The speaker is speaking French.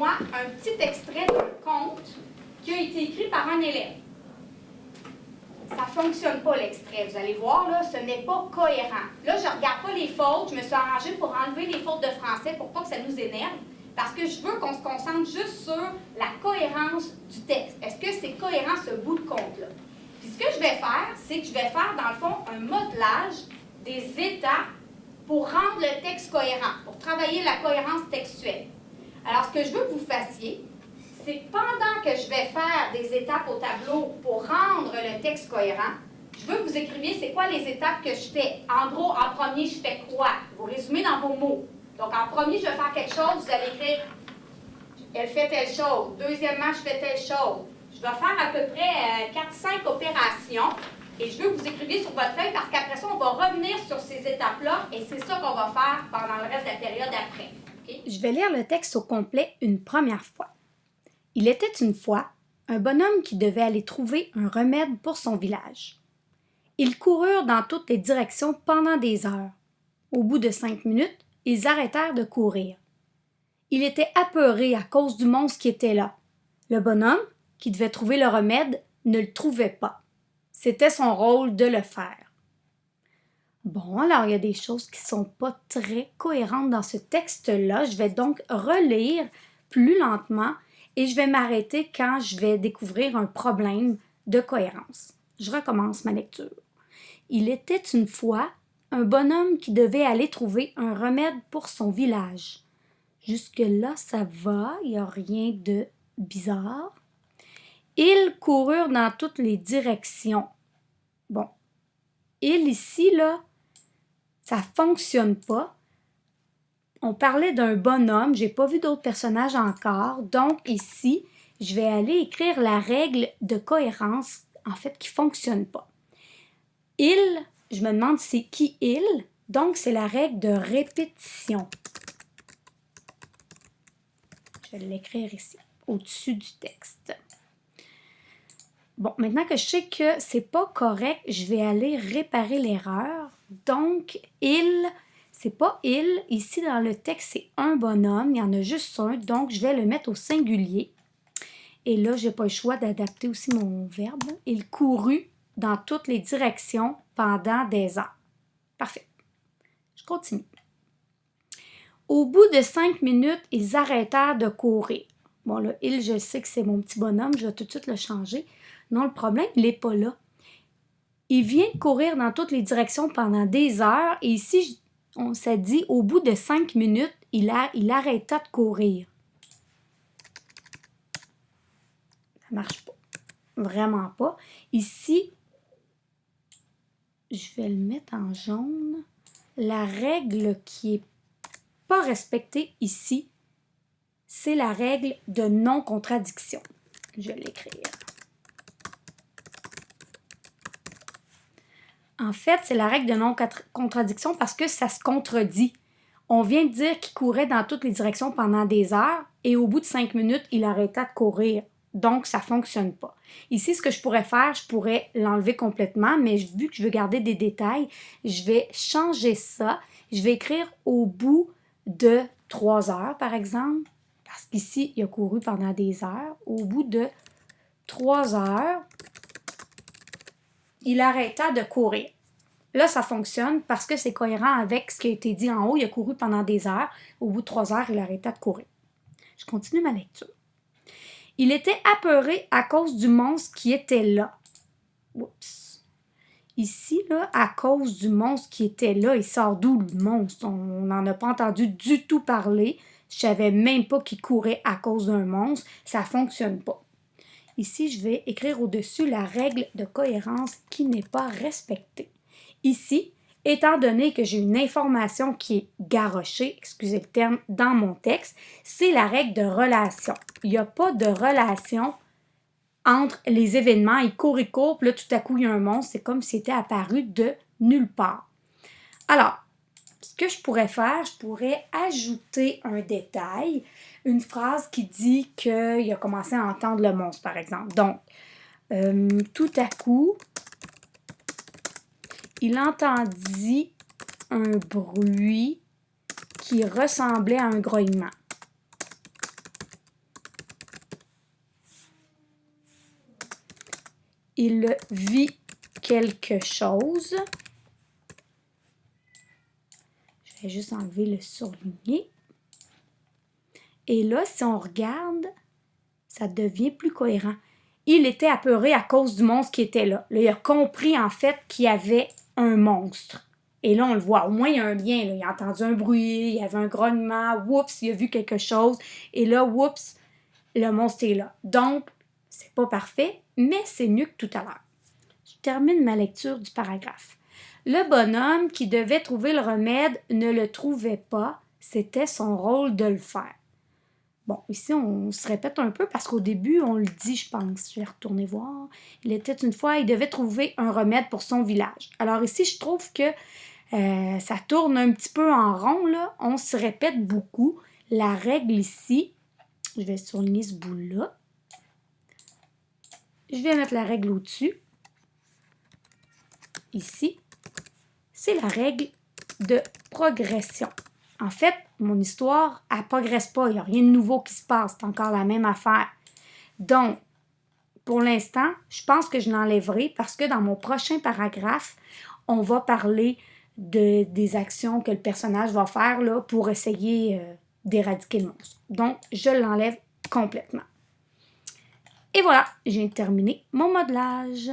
moi un petit extrait d'un conte qui a été écrit par un élève. Ça ne fonctionne pas l'extrait, vous allez voir, là, ce n'est pas cohérent. Là, je ne regarde pas les fautes, je me suis arrangée pour enlever les fautes de français pour pas que ça nous énerve, parce que je veux qu'on se concentre juste sur la cohérence du texte. Est-ce que c'est cohérent ce bout de conte-là? Puis ce que je vais faire, c'est que je vais faire, dans le fond, un modelage des étapes pour rendre le texte cohérent, pour travailler la cohérence textuelle. Alors, ce que je veux que vous fassiez, c'est que pendant que je vais faire des étapes au tableau pour rendre le texte cohérent, je veux que vous écriviez c'est quoi les étapes que je fais. En gros, en premier, je fais quoi? Vous résumez dans vos mots. Donc, en premier, je vais faire quelque chose, vous allez écrire « Elle fait telle chose ». Deuxièmement, je fais telle chose. Je vais faire à peu près 4-5 opérations et je veux que vous écriviez sur votre feuille parce qu'après ça, on va revenir sur ces étapes-là et c'est ça qu'on va faire pendant le reste de la période après. Okay? Je vais lire le texte au complet une première fois. Il était une fois un bonhomme qui devait aller trouver un remède pour son village. Ils coururent dans toutes les directions pendant des heures. Au bout de 5 minutes, ils arrêtèrent de courir. Il était apeuré à cause du monstre qui était là. Le bonhomme, qui devait trouver le remède, ne le trouvait pas. C'était son rôle de le faire. Bon, alors il y a des choses qui ne sont pas très cohérentes dans ce texte-là. Je vais donc relire plus lentement et je vais m'arrêter quand je vais découvrir un problème de cohérence. Je recommence ma lecture. Il était une fois un bonhomme qui devait aller trouver un remède pour son village. Jusque-là, ça va, il n'y a rien de bizarre. Ils coururent dans toutes les directions. Bon, ils ici, là, ça ne fonctionne pas. On parlait d'un bonhomme, je n'ai pas vu d'autres personnages encore, donc ici, je vais aller écrire la règle de cohérence, en fait, qui ne fonctionne pas. Il, je me demande c'est qui il, donc c'est la règle de répétition. Je vais l'écrire ici, au-dessus du texte. Bon, maintenant que je sais que c'est pas correct, je vais aller réparer l'erreur. Donc, il, c'est pas il. Ici, dans le texte, c'est un bonhomme. Il y en a juste un. Donc, je vais le mettre au singulier. Et là, j'ai pas le choix d'adapter aussi mon verbe. Il courut dans toutes les directions pendant des heures. Parfait. Je continue. Au bout de 5 minutes, ils arrêtèrent de courir. Bon, là, il, je sais que c'est mon petit bonhomme. Je vais tout de suite le changer. Non, le problème, il n'est pas là. Il vient de courir dans toutes les directions pendant des heures et ici, on s'est dit, au bout de 5 minutes, il arrêta de courir. Ça ne marche pas. Vraiment pas. Ici, je vais le mettre en jaune. La règle qui n'est pas respectée ici, c'est la règle de non-contradiction. Je vais l'écrire. En fait, c'est la règle de non-contradiction parce que ça se contredit. On vient de dire qu'il courait dans toutes les directions pendant des heures et au bout de 5 minutes, il arrêta de courir. Donc, ça ne fonctionne pas. Ici, ce que je pourrais faire, je pourrais l'enlever complètement, mais vu que je veux garder des détails, je vais changer ça. Je vais écrire au bout de 3 heures, par exemple, parce qu'ici, il a couru pendant des heures. Au bout de 3 heures, il arrêta de courir. Là, ça fonctionne parce que c'est cohérent avec ce qui a été dit en haut. Il a couru pendant des heures. Au bout de 3 heures, il arrêta de courir. Je continue ma lecture. Il était apeuré à cause du monstre qui était là. Oups. Ici, là, à cause du monstre qui était là, il sort d'où le monstre? On n'en a pas entendu du tout parler. Je ne savais même pas qu'il courait à cause d'un monstre. Ça ne fonctionne pas. Ici, je vais écrire au-dessus la règle de cohérence qui n'est pas respectée. Ici, étant donné que j'ai une information qui est garochée, excusez le terme, dans mon texte, c'est la règle de relation. Il n'y a pas de relation entre les événements. Il court, puis là, tout à coup, il y a un monstre. C'est comme s'il était apparu de nulle part. Alors, ce que je pourrais faire, je pourrais ajouter un détail, une phrase qui dit qu'il a commencé à entendre le monstre, par exemple. Donc, tout à coup, il entendit un bruit qui ressemblait à un grognement. il vit quelque chose. Je vais juste enlever le surligné. Et là, si on regarde, ça devient plus cohérent. Il était apeuré à cause du monstre qui était là. Là, il a compris en fait qu'il y avait un monstre. Et là, on le voit. Au moins, il y a un lien. Là. Il a entendu un bruit, il y avait un grognement. Oups, il a vu quelque chose. Et là, oups, le monstre est là. Donc, c'est pas parfait, mais c'est mieux que tout à l'heure. Je termine ma lecture du paragraphe. Le bonhomme qui devait trouver le remède ne le trouvait pas. C'était son rôle de le faire. Bon, ici, on se répète un peu parce qu'au début, on le dit, je pense. Je vais retourner voir. Il était une fois, il devait trouver un remède pour son village. Alors ici, je trouve que ça tourne un petit peu en rond, là. On se répète beaucoup. La règle ici, je vais souligner ce bout-là. Je vais mettre la règle au-dessus. Ici, c'est la règle de progression. En fait, mon histoire, elle ne progresse pas. Il n'y a rien de nouveau qui se passe. C'est encore la même affaire. Donc, pour l'instant, je pense que je l'enlèverai parce que dans mon prochain paragraphe, on va parler des actions que le personnage va faire là, pour essayer d'éradiquer le monstre. Donc, je l'enlève complètement. Et voilà, j'ai terminé mon modelage.